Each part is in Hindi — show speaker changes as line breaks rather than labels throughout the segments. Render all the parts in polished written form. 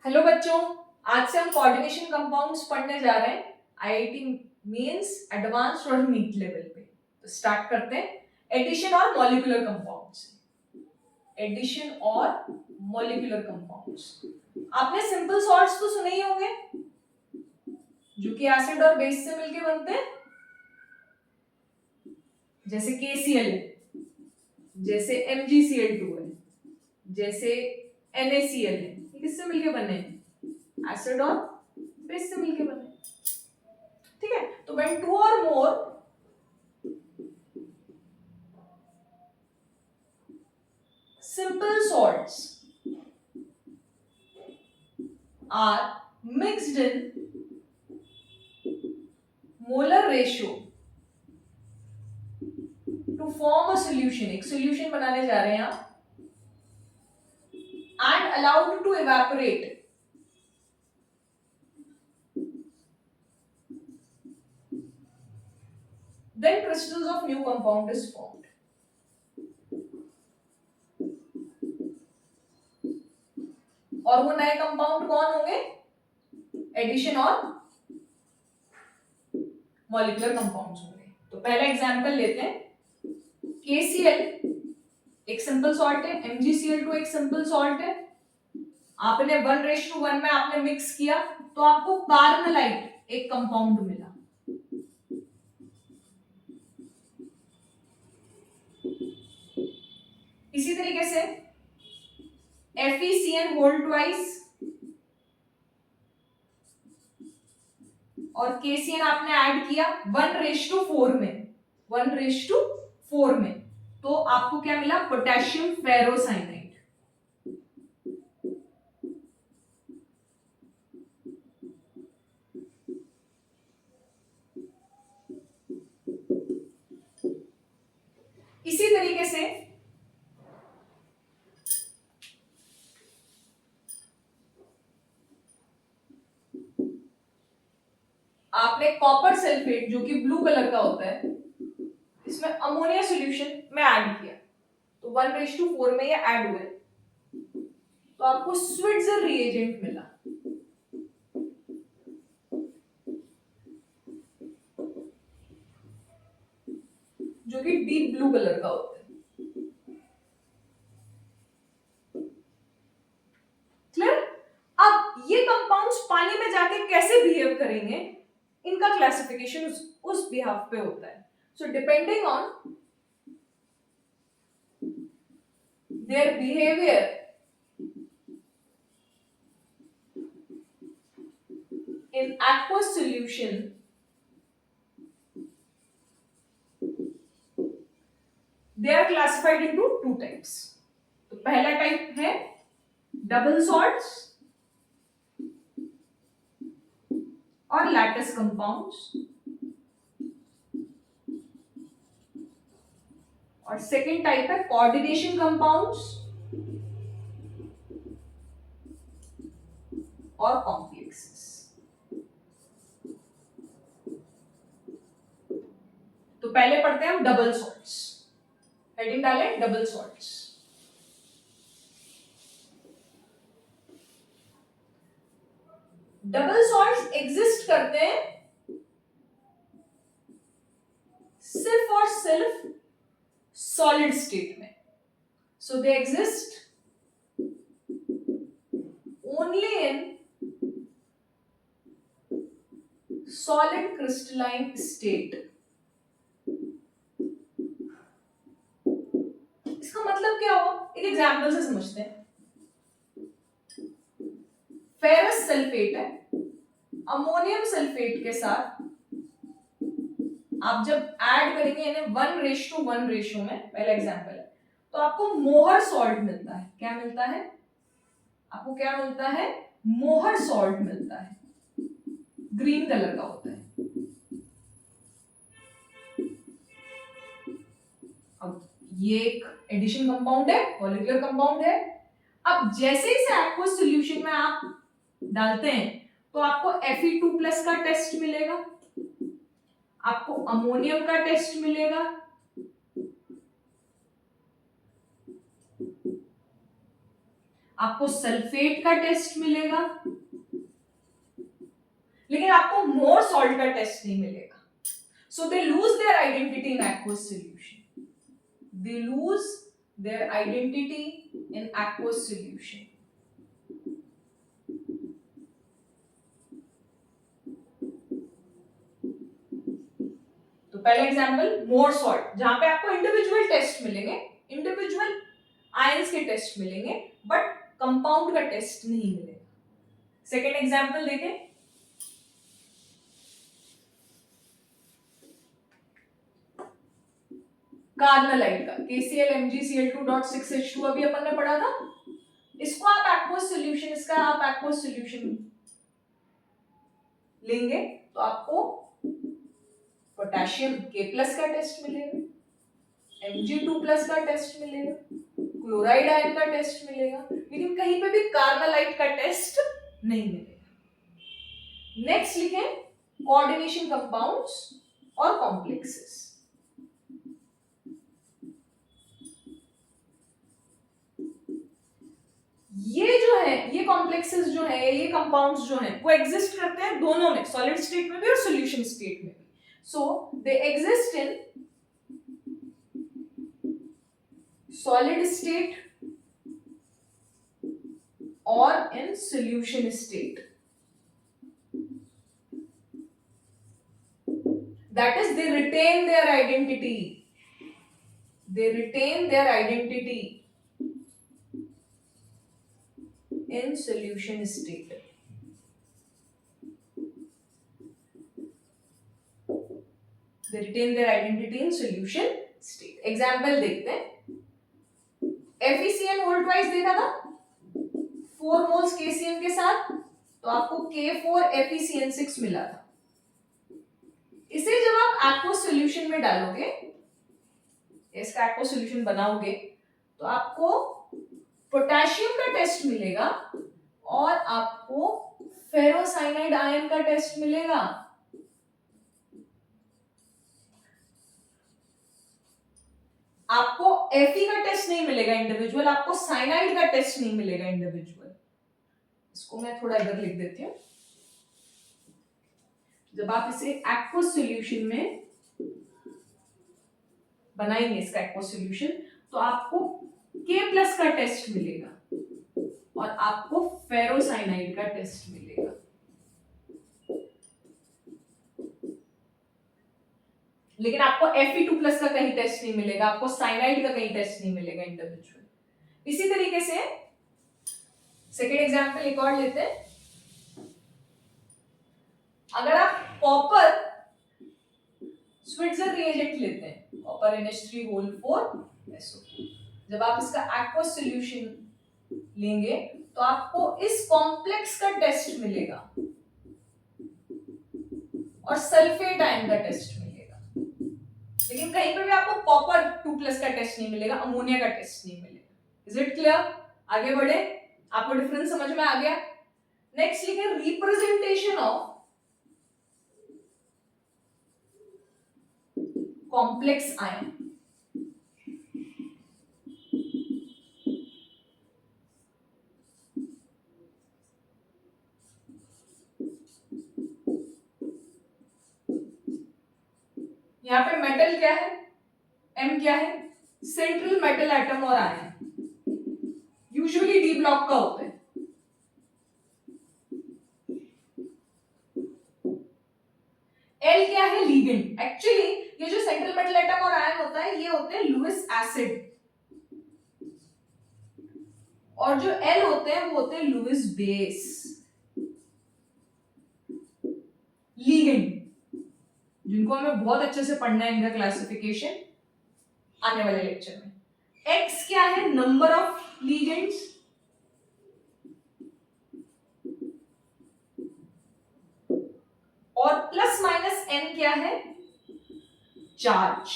हेलो बच्चों, आज से हम कोऑर्डिनेशन कंपाउंड्स पढ़ने जा रहे हैं आईआईटी मेंस एडवांस्ड और नीट लेवल पे। तो स्टार्ट करते हैं एडिशन और मॉलिक्यूलर कंपाउंड्स। एडिशन और मॉलिक्यूलर कंपाउंड्स, आपने सिंपल सॉल्ट्स तो सुने ही होंगे जो कि एसिड और बेस से मिलके बनते हैं, जैसे KCl है, जैसे MgCl2 है, जैसे NaCl है। ये किससे मिलके बने हैं? एसिड और बेस से मिलके बने। ठीक है, तो when two or more simple salts are mixed in molar ratio to form a solution, एक solution बनाने जा रहे हैं आप, and allowed to evaporate, then crystals of new compound is formed. और वो नए कंपाउंड कौन होंगे? एडिशन और मॉलिक्यूलर कंपाउंड्स होंगे। तो पहला एग्जांपल लेते हैं, KCl एक सिंपल सॉल्ट है, MgCl2 एक सिंपल सॉल्ट है। आपने 1:1 में आपने मिक्स किया तो आपको कार्बोनाइट एक कंपाउंड मिला। इसी तरीके से FeCN होल ट्वाइस और KCN आपने ऐड किया 1:4 में, 1:4 में, तो आपको क्या मिला? Potassium ferrocyanide. इसी तरीके से आपने कॉपर सल्फेट जो कि ब्लू कलर का होता है, इसमें अमोनिया सॉल्यूशन में ऐड किया तो 1:4 में ये ऐड हुए तो आपको स्विट्जर रिएजेंट मिला। जो कि डीप ब्लू कलर का होता है। क्लियर? अब ये कंपाउंड्स पानी में जाके कैसे बिहेव करेंगे, इनका क्लासिफिकेशन उस बिहाफ पे होता है। So depending on their behaviour in aqueous solution, they are classified into two types. तो पहला टाइप है डबल सॉल्ट्स और लैटिस कंपाउंड्स, और सेकेंड टाइप है कोऑर्डिनेशन कंपाउंड्स और कॉम्प्लेक्सेस। तो पहले पढ़ते हैं हम डबल सॉल्ट्स। हेडिंग डालें double salts. Double salts exist करते हैं सिर्फ और सिर्फ सॉलिड स्टेट में। So they exist only in solid crystalline state. इसका मतलब क्या हुआ, एक एग्जांपल से समझते हैं। फेरस सल्फेट है, अमोनियम सल्फेट के साथ आप जब ऐड करेंगे इन्हें 1:1 रेशियो में, पहला एग्जांपल है, तो आपको मोहर सॉल्ट मिलता है। क्या मिलता है आपको? क्या मिलता है? मोहर सॉल्ट मिलता है, ग्रीन कलर का होता है। अब ये एक एडिशन कंपाउंड है, मॉलिक्यूलर कंपाउंड है। अब जैसे इसे एक्वस सॉल्यूशन में आप डालते हैं तो आपको Fe2+ का टेस्ट मिलेगा, आपको अमोनियम का टेस्ट मिलेगा, आपको सल्फेट का टेस्ट मिलेगा, लेकिन आपको मोर सॉल्ट का टेस्ट नहीं मिलेगा. So they lose their identity in aqueous solution. They lose their identity in aqueous solution. तो पहला एग्जांपल मोर सॉल्ट, जहां पे आपको इंडिविजुअल टेस्ट मिलेंगे, इंडिविजुअल आयंस के टेस्ट मिलेंगे, बट कंपाउंड का टेस्ट नहीं मिलेगा. सेकेंड एग्जांपल देखें. कार्बोनाइट का KCl MgCl2.6H2 अभी अपन ने पढ़ा था. इसको आप एक्वस सॉल्यूशन, इसका आप एक्वस सॉल्यूशन लेंगे तो आपको पोटेशियम K+ का टेस्ट मिलेगा, Mg2+ का टेस्ट मिलेगा, क्लोराइड आयन का टेस्ट मिलेगा, लेकिन कहीं पे भी कार्बोनाइट का टेस्ट नहीं मिलेगा. नेक्स्ट लिखें कोऑर्डिनेशन कंपाउंड्स और कॉम्प्लेक्सेस. ये जो है, ये कॉम्प्लेक्सेस जो है, ये कंपाउंड्स जो हैं, वो एग्जिस्ट करते हैं दोनों में, सॉलिड स्टेट में भी और सॉल्यूशन स्टेट में भी. So they exist in solid state और in solution state. That is, they retain their identity. They retain their identity in solution state. They retain their identity in solution state. Example देखते हैं. FeCN वोल्ट वाइज देखा था 4 मोल्स KCN के साथ, तो आपको K4FeCN6 मिला था. इसे जब आप एक्वस सॉल्यूशन में डालोगे, इसका एक्वस सॉल्यूशन बनाओगे, तो आपको पोटेशियम का टेस्ट मिलेगा और आपको फेरोसाइनाइड आयन का टेस्ट मिलेगा. आपको Fe का टेस्ट नहीं मिलेगा इंडिविजुअल, आपको साइनाइड का टेस्ट नहीं मिलेगा इंडिविजुअल. इसको मैं थोड़ा इधर लिख देती हूँ. जब आप इसे एक्वस सॉल्यूशन में बनाएंगे, इसका एक्वस सॉल्यूशन, तो आपको K+ का टेस्ट मिलेगा और आपको फेरोसाइनाइड का टेस्ट मिलेगा. लेकिन आपको Fe2+ का कहीं टेस्ट नहीं मिलेगा, आपको साइनाइड का कहीं टेस्ट नहीं मिलेगा इंडिविजुअल. इसी तरीके से सेकेंड एग्जांपल एक और लेते हैं. अगर आप कॉपर स्विट्जर रिएजेंट लेते हैं, कॉपर NH3 जब आप इसका एक्वस सॉल्यूशन लेंगे तो आपको इस कॉम्प्लेक्स का टेस्ट मिलेगा और सल्फेट आयन का टेस्ट मिलेगा, लेकिन कहीं पर भी आपको कॉपर 2+ का टेस्ट नहीं मिलेगा, अमोनिया का टेस्ट नहीं मिलेगा. Is it clear? आगे बढ़े, आपको डिफरेंस समझ में आ गया. नेक्स्ट लिखे रिप्रेजेंटेशन ऑफ कॉम्प्लेक्स आयन. यहां पे मेटल क्या है, M क्या है, सेंट्रल मेटल एटम और आयन यूजुअली डी ब्लॉक का होता है. L क्या है, लिगेंड. एक्चुअली ये जो सेंट्रल मेटल एटम और आयन होता है, ये होते हैं लुईस एसिड, और जो L होते हैं वो होते हैं लुईस बेस, लिगेंड, जिनको हमें बहुत अच्छे से पढ़ना है इनका क्लासिफिकेशन आने वाले लेक्चर में. X क्या है, नंबर ऑफ लिगेंड्स, और +- क्या है, चार्ज.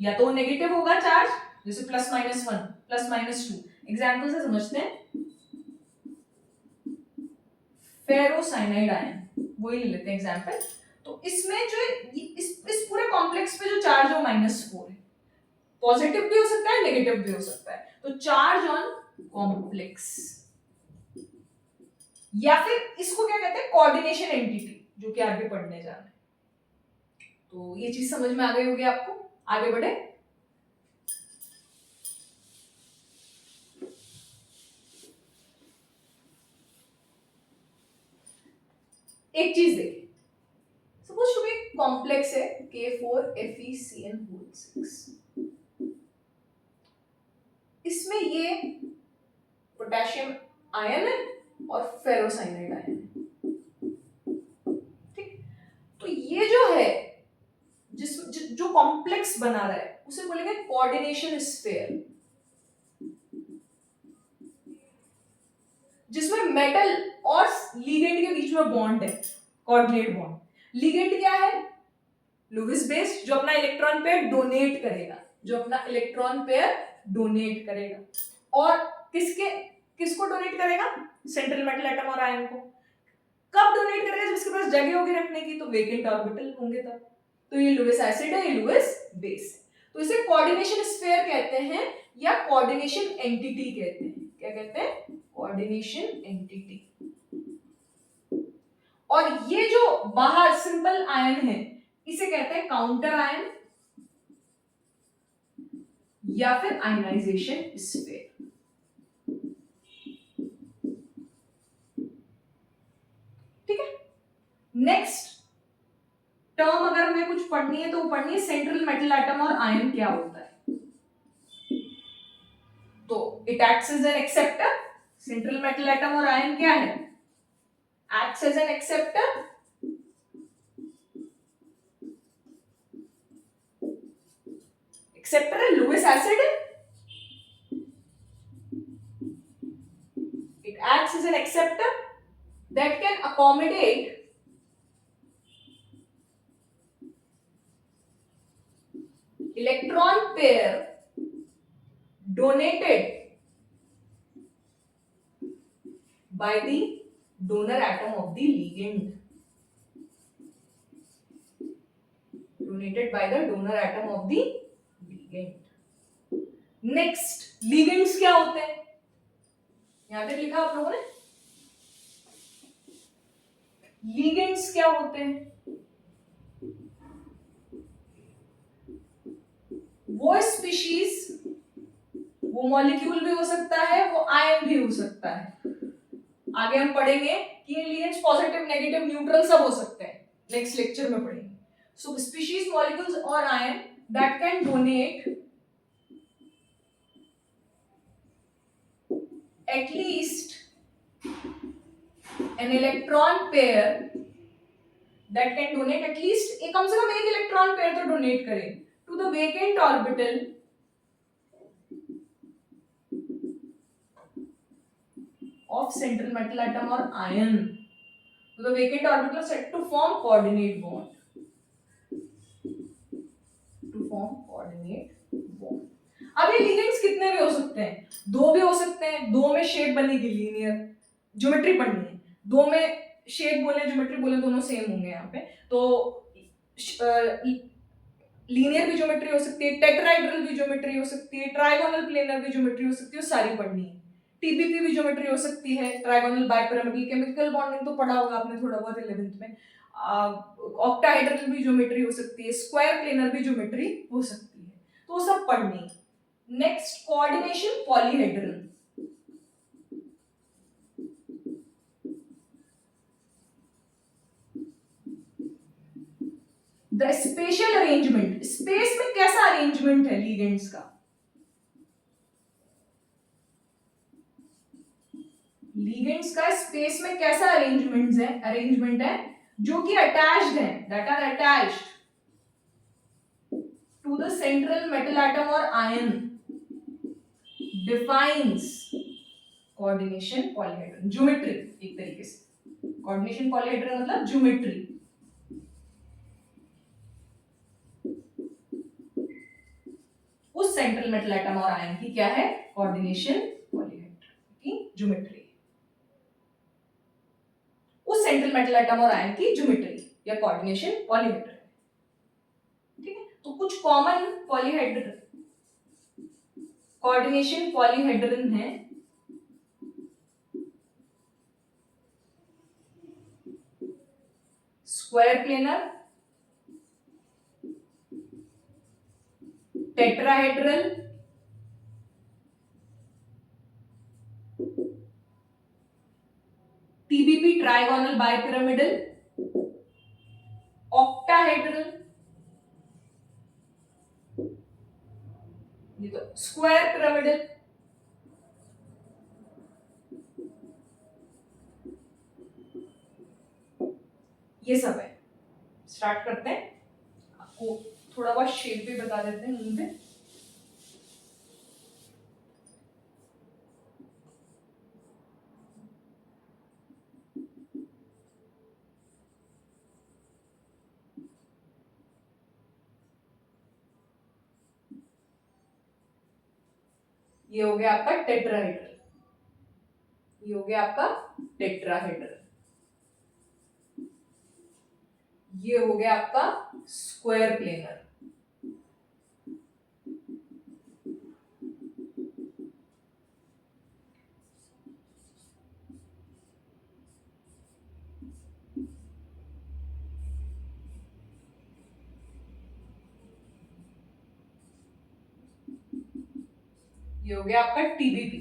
या तो नेगेटिव होगा चार्ज, जैसे +-1 +-2. एग्जाम्पल से समझते हैं. फेरोसाइनाइड आयन, वही ले लेते हैं एग्जाम्पल. तो इसमें जो इस पूरे कॉम्प्लेक्स पे जो चार्ज है वो -4 है. पॉजिटिव भी हो सकता है, नेगेटिव भी हो सकता है. तो चार्ज ऑन कॉम्प्लेक्स, या फिर इसको क्या कहते हैं, कोऑर्डिनेशन एंटिटी, जो कि आगे पढ़ने जा रहे हैं। तो ये चीज समझ में आ गई होगी आपको। आगे बढ़े। एक चीज देखिए, सपोज टू बी कॉम्प्लेक्स है K4FeCN6, इसमें ये पोटेशियम आयन है और फेरोसाइनाइड आयन है, ठीक। तो ये जो है जो कॉम्प्लेक्स बना रहा है उसे बोलेंगे कोऑर्डिनेशन स्फीयर, जिसमें मेटल और लिगेंड के बीच में बॉन्ड है, कोऑर्डिनेट बॉन्ड। लिगेंड क्या है, लुईस बेस, जो अपना इलेक्ट्रॉन पेयर डोनेट करेगा, और किसको डोनेट करेगा, सेंट्रल मेटल एटम और आयन को। कब डोनेट करेगा, जब इसके पास जगह होगी रखने की, तो वेकेंट ऑर्बिटल होंगे तब। तो ये लुईस एसिड है, ये लुईस बेस है। तो इसे कोऑर्डिनेशन स्फीयर कहते हैं या कोऑर्डिनेशन एंटिटी कहते हैं। क्या कहते हैं, कोऑर्डिनेशन एंटिटी। और ये जो बाहर सिंपल आयन है इसे कहते हैं काउंटर आयन या फिर आयनाइजेशन स्फीयर। ठीक है। नेक्स्ट टर्म अगर हमें कुछ पढ़नी है तो पढ़नी है सेंट्रल मेटल एटम और आयन क्या होता है। तो it acts as an acceptor. Central metal atom और आयन क्या है, acts as an acceptor, acceptor है Lewis acid, it acts as an acceptor that can accommodate electron pair donated by the donor atom of the ligand, next ligands क्या होते हैं, यहां तक लिखा आप लोगों ने, लिगेंड्स क्या होते हैं, वो स्पीशीज, वो मॉलिक्यूल भी हो सकता है, वो आयन भी हो सकता है। आगे हम पढ़ेंगे कि ये लिगेंड्स पॉजिटिव, नेगेटिव, न्यूट्रल सब हो सकते हैं, नेक्स्ट लेक्चर में पढ़ेंगे। सो स्पीशीज, मॉलिक्यूल्स और ion that can donate at least an electron pair that can donate at least कम से कम एक इलेक्ट्रॉन पेयर तो डोनेट करे to the vacant orbital of central metal atom or ion, to the vacant orbital set to form coordinate bond, अब ये लिगेंड्स कितने भी हो सकते हैं, दो भी हो सकते हैं, दो में शेप बनेगी लीनियर, ज्योमेट्री पढ़नी है, दो में शेप बोले ज्योमेट्री बोले दोनों सेम होंगे यहाँ पे। तो लीनियर भी ज्योमेट्री हो सकती है, टेट्राहेड्रल भी ज्योमेट्री हो सकती है, ट्राइगोनल प्लेनर भी ज्योमेट्री हो सकती है, सारी पढ़नी है। टीबीपी भी ज्योमेट्री हो सकती है, ट्राइगोनल बाइपिरामिडल, केमिकल बॉन्डिंग तो पढ़ा होगा आपने थोड़ा बहुत 11th में। ऑक्टाहेड्रल भी ज्योमेट्री हो सकती है, स्क्वायर प्लेनर भी ज्योमेट्री हो सकती है, तो सब पढ़नी। Next coordination polyhedral, the special arrangement, space में कैसा अरेंजमेंट है लिगेंड्स का, लिगेंड्स का स्पेस में कैसा अरेंजमेंट है जो कि अटैच्ड है, that are attached to the central metal atom और ion, defines coordination polyhedral, geometry एक तरीके से। कोऑर्डिनेशन पॉलीहेड्रल मतलब ज्योमेट्री। उस सेंट्रल मेटल एटम और आयन की क्या है, कोऑर्डिनेशन पॉलीहेड्रल की ज्योमेट्री। उस सेंट्रल मेटल एटम और आयन की ज्योमेट्री या कोऑर्डिनेशन पॉलीहेड्रल। ठीक है, तो कुछ कॉमन पॉलीहेड्रल कोऑर्डिनेशन पॉलीहेड्रल हैं square planar, tetrahedral, TBP trigonal bipyramidal, octahedral, ये तो स्क्वायर पिरामिडल, ये सब है। स्टार्ट करते हैं, आपको थोड़ा बहुत शेप भी बता देते हैं मुंह पे। ये हो गया आपका टेट्राहेड्रल, ये हो गया आपका टेट्राहेड्रल, ये हो गया आपका स्क्वायर प्लेनर, ये हो गया आपका टीबीपी।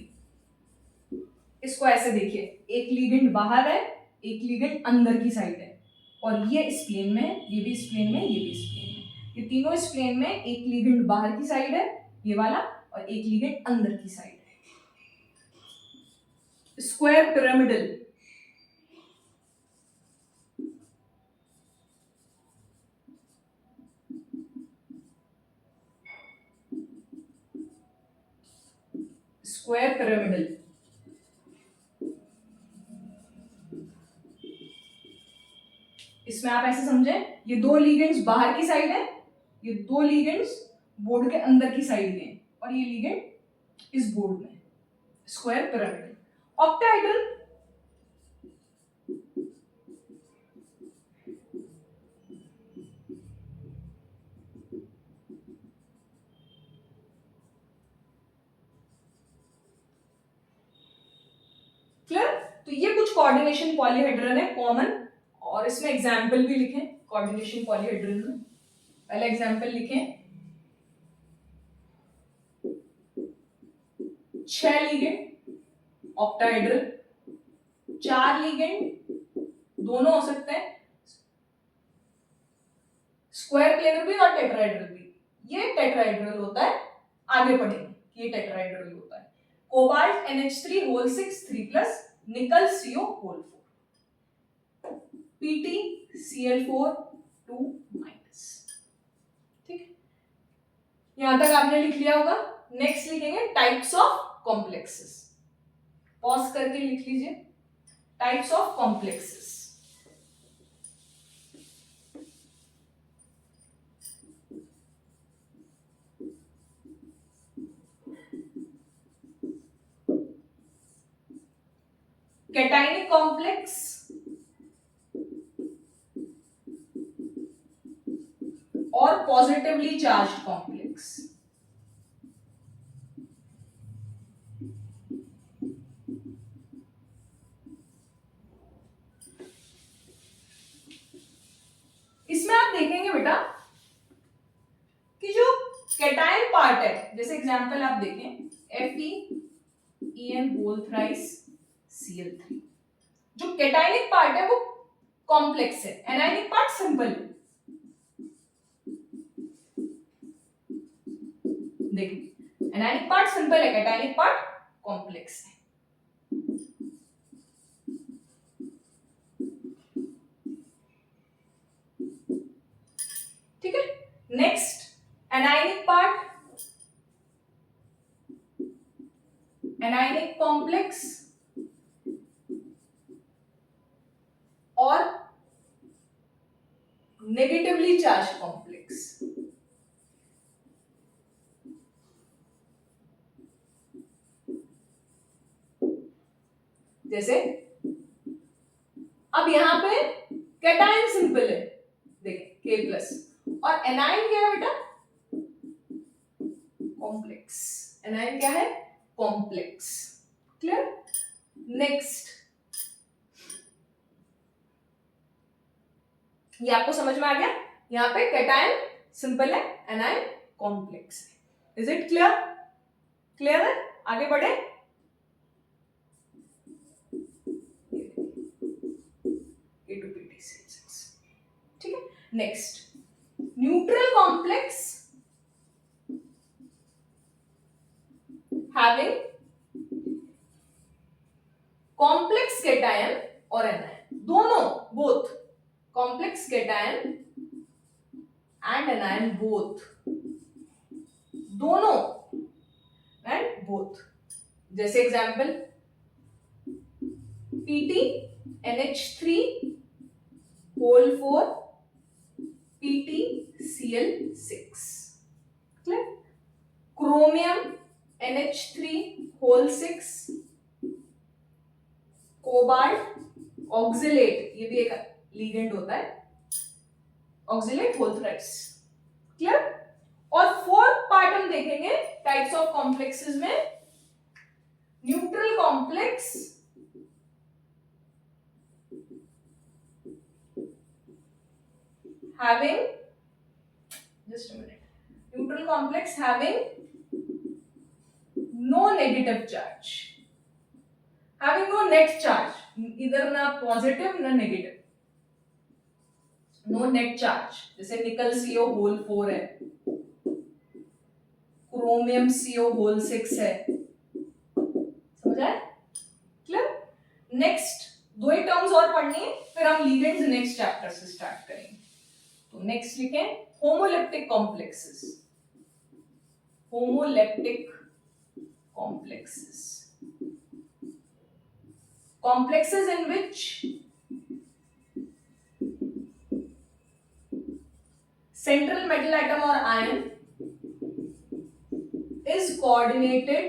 इसको ऐसे देखिए, एक लिगेंड बाहर है, एक लिगेंड अंदर की साइड है, और ये इस प्लेन में, ये भी इस प्लेन में, ये भी इस प्लेन में, ये तीनों इस प्लेन में, एक लिगेंड बाहर की साइड है ये वाला, और एक लिगेंड अंदर की साइड है। स्क्वायर पिरामिडल, स्क्वायर पिरामिडल, इसमें आप ऐसे समझे, ये दो लिगेंड्स बाहर की साइड है, ये दो लिगेंड्स बोर्ड के अंदर की साइड में, और ये लिगेंड इस बोर्ड में, स्क्वायर पिरामिडल। Octahedral, clear? तो ये कुछ कोऑर्डिनेशन पॉलीहेड्रन है कॉमन, और इसमें एग्जाम्पल भी लिखें कोऑर्डिनेशन पॉलीहेड्रन में। पहला एग्जाम्पल लिखें, 6 लिगेंड ऑक्टाहेड्रल, 4 लिगेंड दोनों हो सकते हैं, स्क्वायर प्लेनर भी और टेट्राहेड्रल भी। ये टेट्राहेड्रल होता है, आगे पढ़ेंगे, ये टेट्राहेड्रल होता है। कोबाल्ट NH3 होल 6 3+, निकल CO होल 4, PT Cl4 2-। ठीक है, यहां तक आपने लिख लिया होगा। नेक्स्ट लिखेंगे टाइप्स ऑफ कॉम्प्लेक्सेस, पॉज करके लिख लीजिए, types of complexes. Cationic complex, और पॉजिटिवली चार्ज्ड कॉम्प्लेक्स। इसमें आप देखेंगे बेटा कि जो कैटायन पार्ट है, जैसे एग्जांपल आप देखें FeEn होल थ्राइस Cl3, जो कैटायनिक पार्ट है वो कॉम्प्लेक्स है, एनायनिक पार्ट सिंपल है। देखिए, एनायनिक पार्ट सिंपल है, कैटायनिक पार्ट कॉम्प्लेक्स है। ठीक है, next anionic part, anionic complex और नेगेटिवली चार्ज कॉम्प्लेक्स। जैसे अब यहां पे कैटायन सिंपल है, देखिए K+, और एनायन क्या है बेटा, कॉम्प्लेक्स। एनायन क्या है, कॉम्प्लेक्स। क्लियर? नेक्स्ट ये आपको समझ में आ गया? यहाँ पे कैटायन सिंपल है, एनायन कॉम्प्लेक्स है। Is it clear? क्लियर है? आगे बढ़े। ठीक है, next neutral complex having complex cation और anion, दोनों, both complex cation and anion both, दोनों and both। जैसे example pt NH3 whole 4 pt Cl6, clear? Chromium NH3 whole 6 cobalt oxalate, ये भी एक लीगेंड होता है, ऑक्सिलेट होल थ्रेड्स, क्लियर? और फोर्थ पार्ट हम देखेंगे टाइप्स ऑफ कॉम्प्लेक्सेस में, neutral complex having, just a minute, neutral complex having no negative charge, having no net charge, इधर ना पॉजिटिव ना नेगेटिव, नो नेट चार्ज। जैसे निकल CO होल 4 है, क्रोमियम CO होल 6 है, समझ आया? क्लियर? नेक्स्ट दो ही टर्म्स और पढ़नी है, फिर हम लीगेंड्स नेक्स्ट चैप्टर से स्टार्ट करेंगे। तो नेक्स्ट लिखें homoleptic complexes, homoleptic complexes, complexes in which central metal atom or ion is coordinated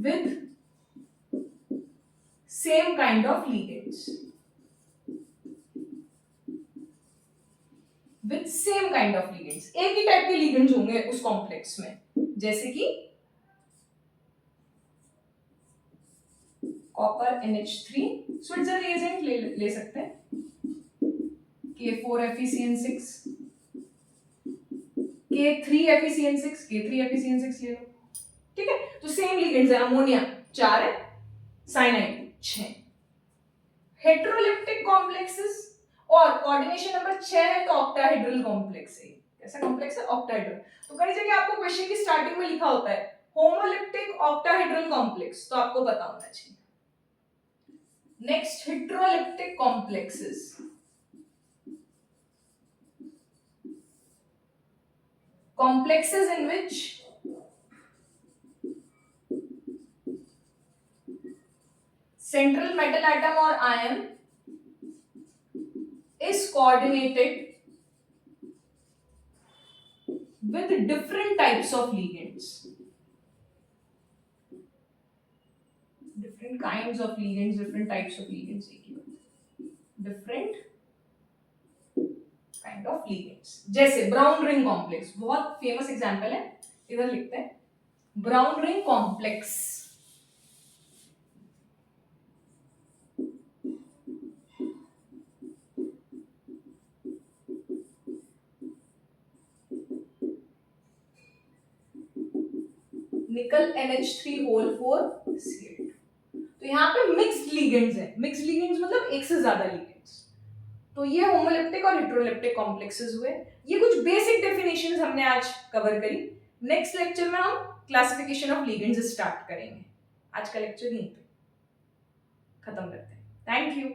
with same kind of ligands, with same kind of ligands, एक ही टाइप के ligands होंगे उस कॉम्प्लेक्स में, जैसे कि कॉपर NH3, स्विट्जर रिएजेंट ले सकते हैं, K4FeCN6, K3FeCN6, K3FeCN6 ले लो, ठीक है? तो सेम लिगेंड्स है, अमोनिया 4 है, साइनाइड 6। हेटेरोलिप्टिक कॉम्प्लेक्सेस, और कोऑर्डिनेशन नंबर 6 है तो ऑक्टाहेड्रल कॉम्प्लेक्स है। कैसा कॉम्प्लेक्स है? ऑक्टाहेड्रल। तो कई जगह आपको क्वेश्चन की स्टार्टिंग में लिखा होता है होमोलिप्टिक ऑक्टाहेड्रल कॉम्प्लेक्स, तो आपको पता होना चाहिए। Next, heteroleptic complexes. Complexes in which central metal atom or ion is coordinated with different types of ligands. Different kinds of ligands, different types of ligands, different kind of ligands। जैसे ब्राउन रिंग कॉम्प्लेक्स, बहुत फेमस एग्जांपल है, इधर लिखते हैं ब्राउन रिंग कॉम्प्लेक्स। निकल NH3 होल 4 Cl2। तो यहाँ पे मिक्स्ड लिगेंड्स है, मिक्स्ड लिगेंड्स मतलब एक से ज्यादा लिगेंड्स। तो ये होमोलेप्टिक और हेटेरोलेप्टिक कॉम्प्लेक्सेस हुए। ये कुछ बेसिक डेफिनेशंस हमने आज कवर करी। नेक्स्ट लेक्चर में हम क्लासिफिकेशन ऑफ लिगेंड्स स्टार्ट करेंगे। आज का लेक्चर यहीं पे खत्म करते हैं। Thank you.